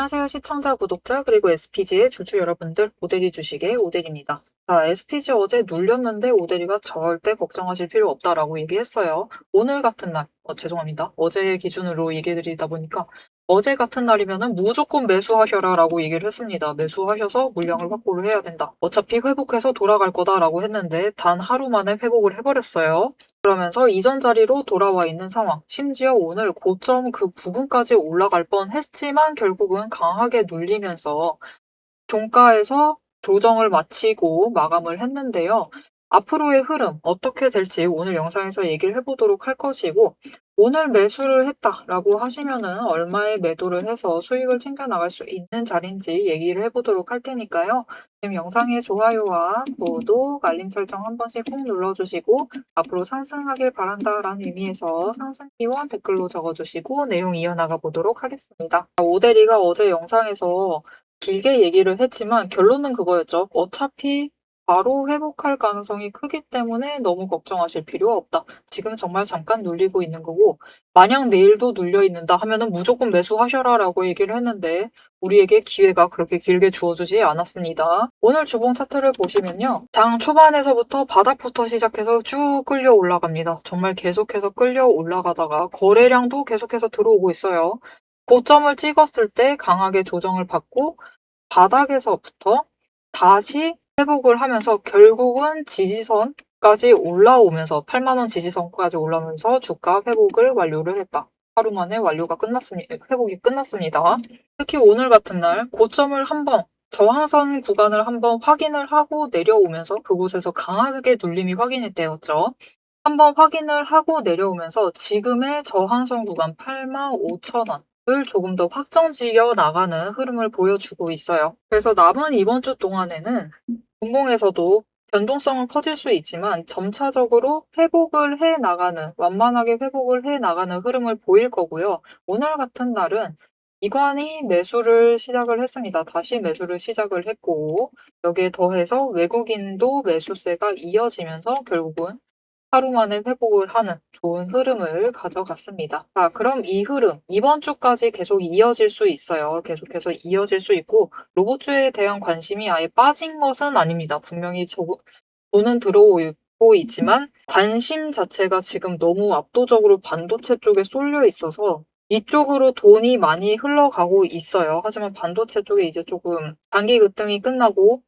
안녕하세요. 시청자, 구독자, 그리고 SPG의 주주 여러분들, 오대리 주식의 오대리입니다. 자, SPG 어제 눌렸는데 오대리가 절대 걱정하실 필요 없다라고 얘기했어요. 오늘 같은 날, 죄송합니다. 어제 기준으로 얘기해드리다 보니까 어제 같은 날이면은 무조건 매수하셔라 라고 얘기를 했습니다. 매수하셔서 물량을 확보를 해야 된다. 어차피 회복해서 돌아갈 거다라고 했는데 단 하루 만에 회복을 해버렸어요. 그러면서 이전 자리로 돌아와 있는 상황. 심지어 오늘 고점 그 부근까지 올라갈 뻔했지만 결국은 강하게 눌리면서 종가에서 조정을 마치고 마감을 했는데요. 앞으로의 흐름 어떻게 될지 오늘 영상에서 얘기를 해보도록 할 것이고, 오늘 매수를 했다라고 하시면은 얼마에 매도를 해서 수익을 챙겨 나갈 수 있는 자리인지 얘기를 해보도록 할 테니까요. 지금 영상의 좋아요와 구독, 알림 설정 한 번씩 꼭 눌러주시고, 앞으로 상승하길 바란다라는 의미에서 상승 기원 댓글로 적어주시고 내용 이어나가 보도록 하겠습니다. 오대리가 어제 영상에서 길게 얘기를 했지만 결론은 그거였죠. 어차피 바로 회복할 가능성이 크기 때문에 너무 걱정하실 필요 없다. 지금 정말 잠깐 눌리고 있는 거고, 만약 내일도 눌려 있는다 하면은 무조건 매수하셔라 라고 얘기를 했는데 우리에게 기회가 그렇게 길게 주어지지 않았습니다. 오늘 주봉 차트를 보시면요. 장 초반에서부터 바닥부터 시작해서 쭉 끌려 올라갑니다. 정말 계속해서 끌려 올라가다가 거래량도 계속해서 들어오고 있어요. 고점을 찍었을 때 강하게 조정을 받고 바닥에서부터 다시 회복을 하면서 결국은 지지선까지 올라오면서 8만원 지지선까지 올라오면서 주가 회복을 완료를 했다. 하루 만에 완료가 끝났습니다. 회복이 끝났습니다. 특히 오늘 같은 날 고점을 한번 저항선 구간을 한번 확인을 하고 내려오면서 그곳에서 강하게 눌림이 확인이 되었죠. 한번 확인을 하고 내려오면서 지금의 저항선 구간 85,000원을 조금 더 확정지어 나가는 흐름을 보여주고 있어요. 그래서 남은 이번 주 동안에는 분봉에서도 변동성은 커질 수 있지만 점차적으로 회복을 해 나가는, 완만하게 회복을 해 나가는 흐름을 보일 거고요. 오늘 같은 날은 기관이 매수를 시작을 했습니다. 다시 매수를 시작을 했고, 여기에 더해서 외국인도 매수세가 이어지면서 결국은 하루 만에 회복을 하는 좋은 흐름을 가져갔습니다. 자, 그럼 이 흐름 이번 주까지 계속 이어질 수 있어요. 계속해서 이어질 수 있고 로봇주에 대한 관심이 아예 빠진 것은 아닙니다. 분명히 돈은 들어오고 있지만 관심 자체가 지금 너무 압도적으로 반도체 쪽에 쏠려 있어서 이쪽으로 돈이 많이 흘러가고 있어요. 하지만 반도체 쪽에 이제 조금 단기 급등이 끝나고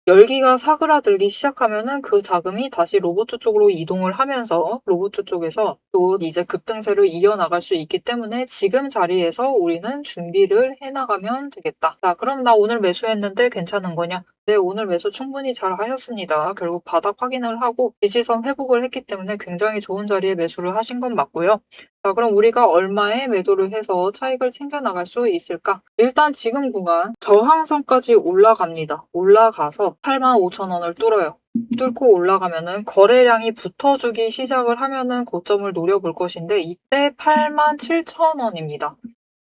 열기가 사그라들기 시작하면은 그 자금이 다시 로봇주 쪽으로 이동을 하면서 로봇주 쪽에서 또 이제 급등세를 이어나갈 수 있기 때문에 지금 자리에서 우리는 준비를 해나가면 되겠다. 자, 그럼 나 오늘 매수했는데 괜찮은 거냐? 네, 오늘 매수 충분히 잘 하셨습니다. 결국 바닥 확인을 하고 지지선 회복을 했기 때문에 굉장히 좋은 자리에 매수를 하신 건 맞고요. 자, 그럼 우리가 얼마에 매도를 해서 차익을 챙겨나갈 수 있을까? 일단 지금 구간 저항선까지 올라갑니다. 올라가서 85,000원을 뚫어요. 뚫고 올라가면은 거래량이 붙어주기 시작을 하면은 고점을 노려볼 것인데 이때 87,000원입니다.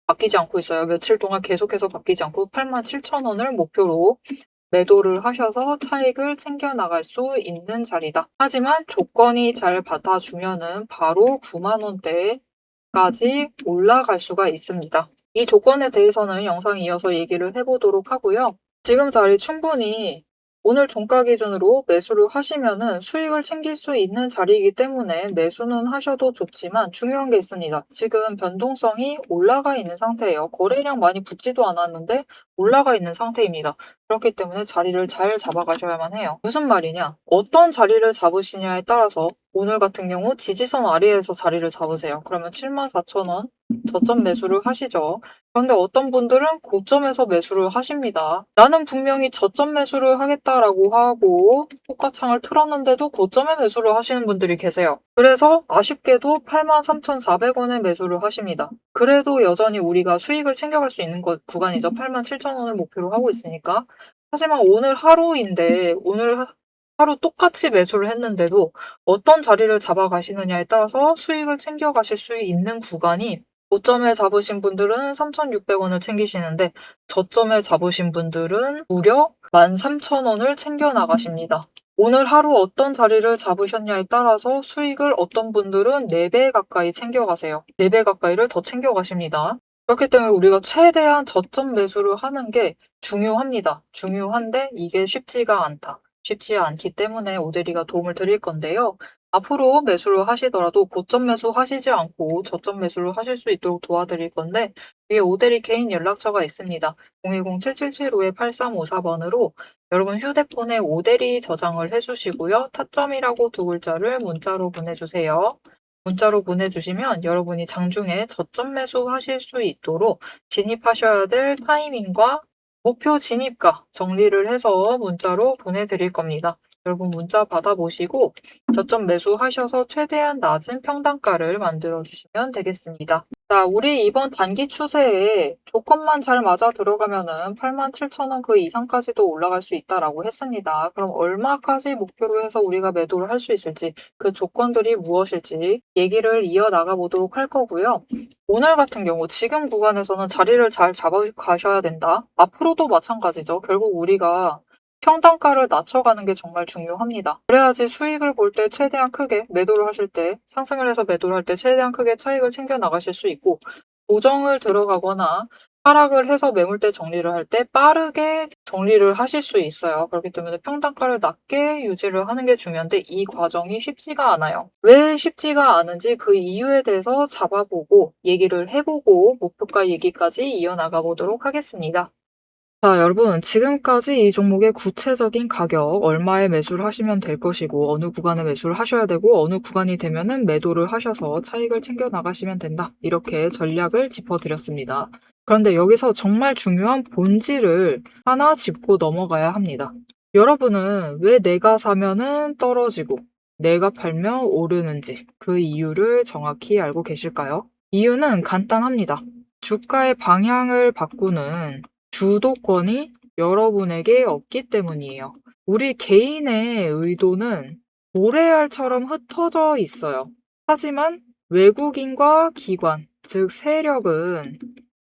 바뀌지 않고 있어요. 며칠 동안 계속해서 바뀌지 않고 87,000원을 목표로 매도를 하셔서 차익을 챙겨나갈 수 있는 자리다. 하지만 조건이 잘 받아주면은 바로 9만원대까지 올라갈 수가 있습니다. 이 조건에 대해서는 영상 이어서 얘기를 해보도록 하고요. 지금 자리 충분히 오늘 종가 기준으로 매수를 하시면은 수익을 챙길 수 있는 자리이기 때문에 매수는 하셔도 좋지만 중요한 게 있습니다. 지금 변동성이 올라가 있는 상태예요. 거래량 많이 붙지도 않았는데 올라가 있는 상태입니다. 그렇기 때문에 자리를 잘 잡아가셔야만 해요. 무슨 말이냐? 어떤 자리를 잡으시냐에 따라서 오늘 같은 경우 지지선 아래에서 자리를 잡으세요. 그러면 74,000원 저점 매수를 하시죠. 그런데 어떤 분들은 고점에서 매수를 하십니다. 나는 분명히 저점 매수를 하겠다라고 하고 호가창을 틀었는데도 고점에 매수를 하시는 분들이 계세요. 그래서 아쉽게도 83,400원에 매수를 하십니다. 그래도 여전히 우리가 수익을 챙겨갈 수 있는 구간이죠. 87,000원을 목표로 하고 있으니까. 하지만 오늘 하루인데 오늘 하루 똑같이 매수를 했는데도 어떤 자리를 잡아가시느냐에 따라서 수익을 챙겨가실 수 있는 구간이 고점에 잡으신 분들은 3,600원을 챙기시는데 저점에 잡으신 분들은 무려 13,000원을 챙겨 나가십니다. 오늘 하루 어떤 자리를 잡으셨냐에 따라서 수익을 어떤 분들은 4배 가까이 챙겨가세요. 4배 가까이를 더 챙겨가십니다. 그렇기 때문에 우리가 최대한 저점 매수를 하는 게 중요합니다. 중요한데 이게 쉽지가 않다. 쉽지 않기 때문에 오대리가 도움을 드릴 건데요. 앞으로 매수를 하시더라도 고점 매수 하시지 않고 저점 매수를 하실 수 있도록 도와드릴 건데 위에 오대리 개인 연락처가 있습니다. 010-7775-8354번으로 여러분 휴대폰에 오대리 저장을 해주시고요. 타점이라고 두 글자를 문자로 보내주세요. 문자로 보내주시면 여러분이 장중에 저점 매수하실 수 있도록 진입하셔야 될 타이밍과 목표 진입가 정리를 해서 문자로 보내드릴 겁니다. 여러분 문자 받아보시고 저점 매수하셔서 최대한 낮은 평단가를 만들어 주시면 되겠습니다. 자, 우리 이번 단기 추세에 조건만 잘 맞아 들어가면은 87,000원 그 이상까지도 올라갈 수 있다라고 했습니다. 그럼 얼마까지 목표로 해서 우리가 매도를 할 수 있을지 그 조건들이 무엇일지 얘기를 이어나가 보도록 할 거고요. 오늘 같은 경우 지금 구간에서는 자리를 잘 잡아가셔야 된다. 앞으로도 마찬가지죠. 결국 우리가 평단가를 낮춰가는 게 정말 중요합니다. 그래야지 수익을 볼 때 최대한 크게 매도를 하실 때 상승을 해서 매도를 할 때 최대한 크게 차익을 챙겨 나가실 수 있고 조정을 들어가거나 하락을 해서 매물대 정리를 할 때 빠르게 정리를 하실 수 있어요. 그렇기 때문에 평단가를 낮게 유지를 하는 게 중요한데 이 과정이 쉽지가 않아요. 왜 쉽지가 않은지 그 이유에 대해서 잡아보고 얘기를 해보고 목표가 얘기까지 이어나가 보도록 하겠습니다. 자, 여러분, 지금까지 이 종목의 구체적인 가격, 얼마에 매수를 하시면 될 것이고, 어느 구간에 매수를 하셔야 되고, 어느 구간이 되면은 매도를 하셔서 차익을 챙겨 나가시면 된다. 이렇게 전략을 짚어드렸습니다. 그런데 여기서 정말 중요한 본질을 하나 짚고 넘어가야 합니다. 여러분은 왜 내가 사면은 떨어지고, 내가 팔면 오르는지 그 이유를 정확히 알고 계실까요? 이유는 간단합니다. 주가의 방향을 바꾸는 주도권이 여러분에게 없기 때문이에요. 우리 개인의 의도는 모래알처럼 흩어져 있어요. 하지만 외국인과 기관, 즉 세력은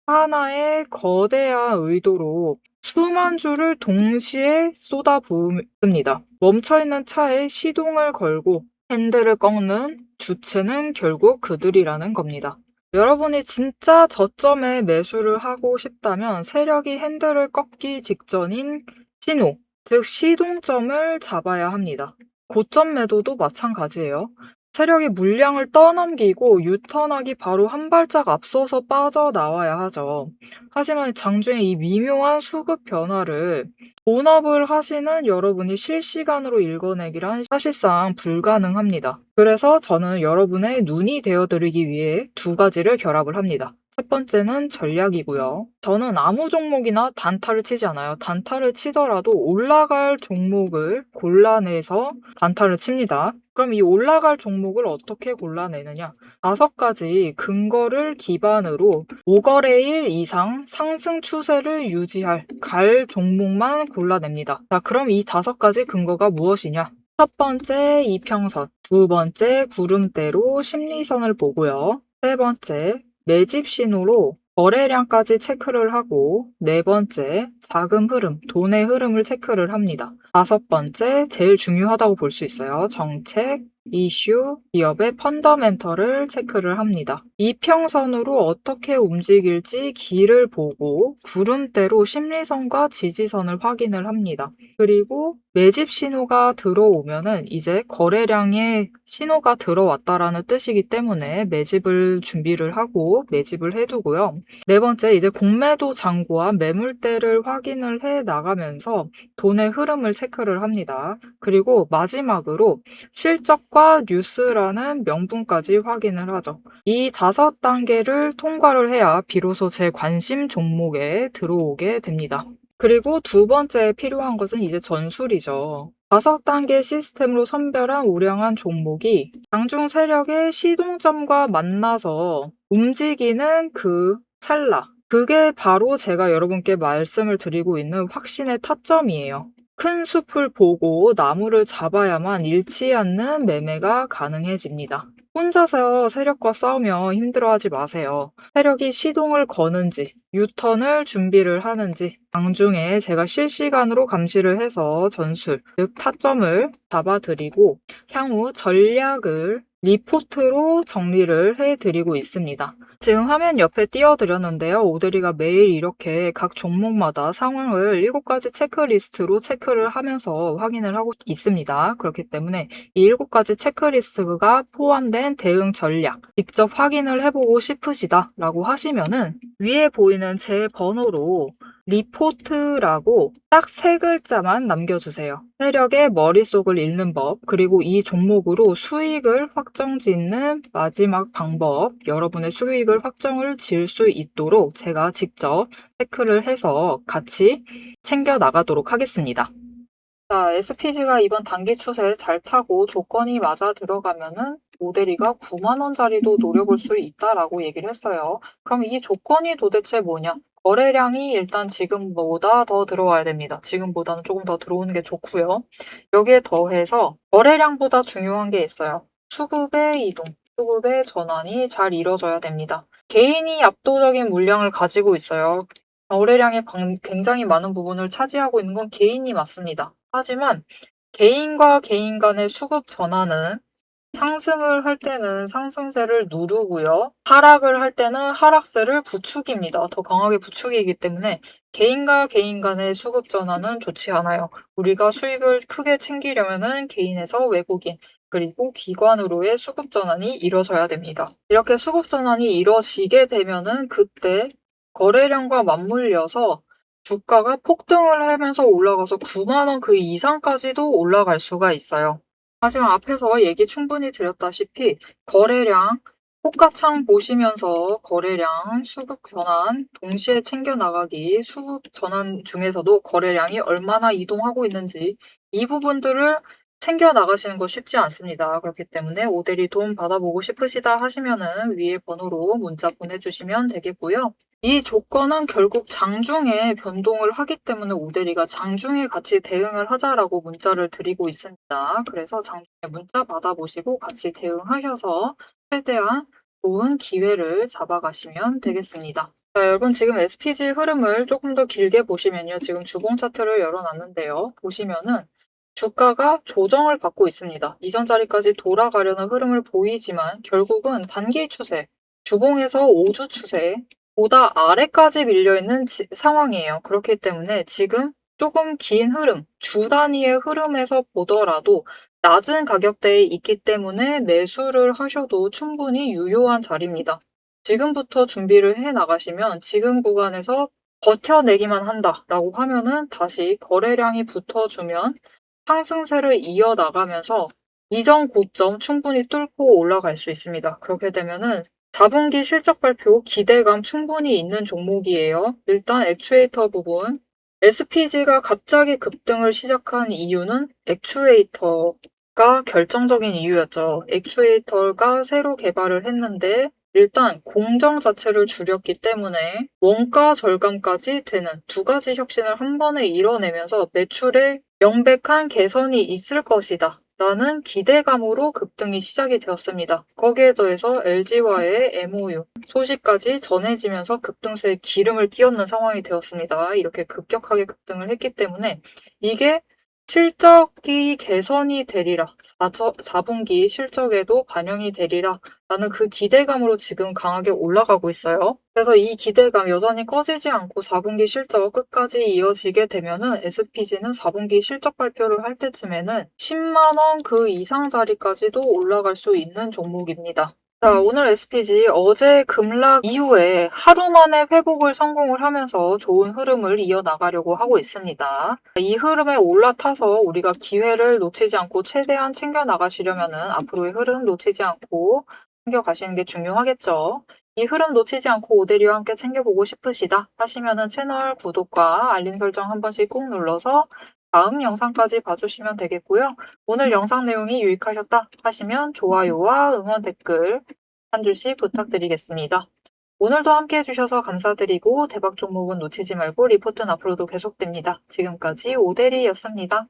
하나의 거대한 의도로 수만 줄을 동시에 쏟아부습니다. 멈춰있는 차에 시동을 걸고 핸들을 꺾는 주체는 결국 그들이라는 겁니다. 여러분이 진짜 저점에 매수를 하고 싶다면 세력이 핸들을 꺾기 직전인 신호, 즉 시동점을 잡아야 합니다. 고점 매도도 마찬가지예요. 세력이 물량을 떠넘기고 유턴하기 바로 한 발짝 앞서서 빠져나와야 하죠. 하지만 장중에 이 미묘한 수급 변화를 본업을 하시는 여러분이 실시간으로 읽어내기란 사실상 불가능합니다. 그래서 저는 여러분의 눈이 되어드리기 위해 두 가지를 결합을 합니다. 첫 번째는 전략이고요. 저는 아무 종목이나 단타를 치지 않아요. 단타를 치더라도 올라갈 종목을 골라내서 단타를 칩니다. 그럼 이 올라갈 종목을 어떻게 골라내느냐? 5가지 근거를 기반으로 5거래일 이상 상승 추세를 유지할 갈 종목만 골라냅니다. 자, 그럼 이 5가지 근거가 무엇이냐? 첫 번째 이평선, 두 번째 구름대로 심리선을 보고요. 세 번째 매집 신호로 거래량까지 체크를 하고 네 번째 자금 흐름, 돈의 흐름을 체크를 합니다. 다섯 번째 제일 중요하다고 볼 수 있어요. 정책, 이슈, 기업의 펀더멘털을 체크를 합니다. 이평선으로 어떻게 움직일지 길을 보고 구름대로 심리선과 지지선을 확인을 합니다. 그리고 매집 신호가 들어오면은 이제 거래량의 신호가 들어왔다라는 뜻이기 때문에 매집을 준비를 하고 매집을 해두고요. 네 번째, 이제 공매도 잔고와 매물대를 확인을 해 나가면서 돈의 흐름을 체크를 합니다. 그리고 마지막으로 실적과 뉴스라는 명분까지 확인을 하죠. 이 5단계를 통과를 해야 비로소 제 관심 종목에 들어오게 됩니다. 그리고 두 번째 필요한 것은 이제 전술이죠. 5단계 시스템으로 선별한 우량한 종목이 장중 세력의 시동점과 만나서 움직이는 그 찰나. 그게 바로 제가 여러분께 말씀을 드리고 있는 확신의 타점이에요. 큰 숲을 보고 나무를 잡아야만 잃지 않는 매매가 가능해집니다. 혼자서 세력과 싸우며 힘들어하지 마세요. 세력이 시동을 거는지, 유턴을 준비를 하는지 장중에 제가 실시간으로 감시를 해서 전술, 즉 타점을 잡아드리고 향후 전략을 리포트로 정리를 해드리고 있습니다. 지금 화면 옆에 띄워드렸는데요. 오드리가 매일 이렇게 각 종목마다 상황을 7가지 체크리스트로 체크를 하면서 확인을 하고 있습니다. 그렇기 때문에 이 7가지 체크리스트가 포함된 대응 전략 직접 확인을 해보고 싶으시다 라고 하시면은 위에 보이는 제 번호로 리포트라고 딱 3글자만 남겨주세요. 세력의 머릿속을 읽는 법, 그리고 이 종목으로 수익을 확정 짓는 마지막 방법, 여러분의 수익을 확정을 지을 수 있도록 제가 직접 체크를 해서 같이 챙겨 나가도록 하겠습니다. 자, SPG가 이번 단기 추세 잘 타고 조건이 맞아 들어가면은 모델이가 9만 원짜리도 노려볼 수 있다라고 얘기를 했어요. 그럼 이 조건이 도대체 뭐냐? 거래량이 일단 지금보다 더 들어와야 됩니다. 지금보다는 조금 더 들어오는 게 좋고요. 여기에 더해서 거래량보다 중요한 게 있어요. 수급의 이동, 수급의 전환이 잘 이루어져야 됩니다. 개인이 압도적인 물량을 가지고 있어요. 거래량의 굉장히 많은 부분을 차지하고 있는 건 개인이 맞습니다. 하지만 개인과 개인 간의 수급 전환은 상승을 할 때는 상승세를 누르고요. 하락을 할 때는 하락세를 부추깁니다. 더 강하게 부추기기 때문에 개인과 개인 간의 수급 전환은 좋지 않아요. 우리가 수익을 크게 챙기려면은 개인에서 외국인, 그리고 기관으로의 수급 전환이 이루어져야 됩니다. 이렇게 수급 전환이 이루어지게 되면은 그때 거래량과 맞물려서 주가가 폭등을 하면서 올라가서 9만 원 그 이상까지도 올라갈 수가 있어요. 하지만 앞에서 얘기 충분히 드렸다시피 거래량, 호가창 보시면서 거래량, 수급 전환 동시에 챙겨 나가기, 수급 전환 중에서도 거래량이 얼마나 이동하고 있는지 이 부분들을 챙겨 나가시는 거 쉽지 않습니다. 그렇기 때문에 오대리 도움 받아보고 싶으시다 하시면은 위에 번호로 문자 보내주시면 되겠고요. 이 조건은 결국 장중에 변동을 하기 때문에 오대리가 장중에 같이 대응을 하자라고 문자를 드리고 있습니다. 그래서 장중에 문자 받아보시고 같이 대응하셔서 최대한 좋은 기회를 잡아가시면 되겠습니다. 자, 여러분 지금 SPG 흐름을 조금 더 길게 보시면요. 지금 주봉 차트를 열어놨는데요. 보시면은 주가가 조정을 받고 있습니다. 이전 자리까지 돌아가려는 흐름을 보이지만 결국은 단기 추세, 주봉에서 5주 추세, 보다 아래까지 밀려있는 상황이에요. 그렇기 때문에 지금 조금 긴 흐름, 주 단위의 흐름에서 보더라도 낮은 가격대에 있기 때문에 매수를 하셔도 충분히 유효한 자리입니다. 지금부터 준비를 해 나가시면 지금 구간에서 버텨내기만 한다라고 하면은 다시 거래량이 붙어주면 상승세를 이어나가면서 이전 고점 충분히 뚫고 올라갈 수 있습니다. 그렇게 되면은 4분기 실적 발표 기대감 충분히 있는 종목이에요. 일단 액추에이터 부분. SPG가 갑자기 급등을 시작한 이유는 액추에이터가 결정적인 이유였죠. 액추에이터가 새로 개발을 했는데 일단 공정 자체를 줄였기 때문에 원가 절감까지 되는 2가지 혁신을 한 번에 이뤄내면서 매출에 명백한 개선이 있을 것이다 라는 기대감으로 급등이 시작이 되었습니다. 거기에 더해서 LG와의 MOU 소식까지 전해지면서 급등세에 기름을 끼얹는 상황이 되었습니다. 이렇게 급격하게 급등을 했기 때문에 이게 실적이 개선이 되리라, 4분기 실적에도 반영이 되리라 라는 그 기대감으로 지금 강하게 올라가고 있어요. 그래서 이 기대감 여전히 꺼지지 않고 4분기 실적 끝까지 이어지게 되면은 SPG는 4분기 실적 발표를 할 때쯤에는 10만 원 그 이상 자리까지도 올라갈 수 있는 종목입니다. 자, 오늘 SPG 어제 급락 이후에 하루 만에 회복을 성공을 하면서 좋은 흐름을 이어나가려고 하고 있습니다. 이 흐름에 올라타서 우리가 기회를 놓치지 않고 최대한 챙겨나가시려면은 앞으로의 흐름 놓치지 않고 챙겨가시는 게 중요하겠죠. 이 흐름 놓치지 않고 오대리와 함께 챙겨보고 싶으시다 하시면은 채널 구독과 알림 설정 한 번씩 꾹 눌러서 다음 영상까지 봐주시면 되겠고요. 오늘 영상 내용이 유익하셨다 하시면 좋아요와 응원 댓글 한 줄씩 부탁드리겠습니다. 오늘도 함께 해주셔서 감사드리고 대박 종목은 놓치지 말고 리포트는 앞으로도 계속됩니다. 지금까지 오대리였습니다.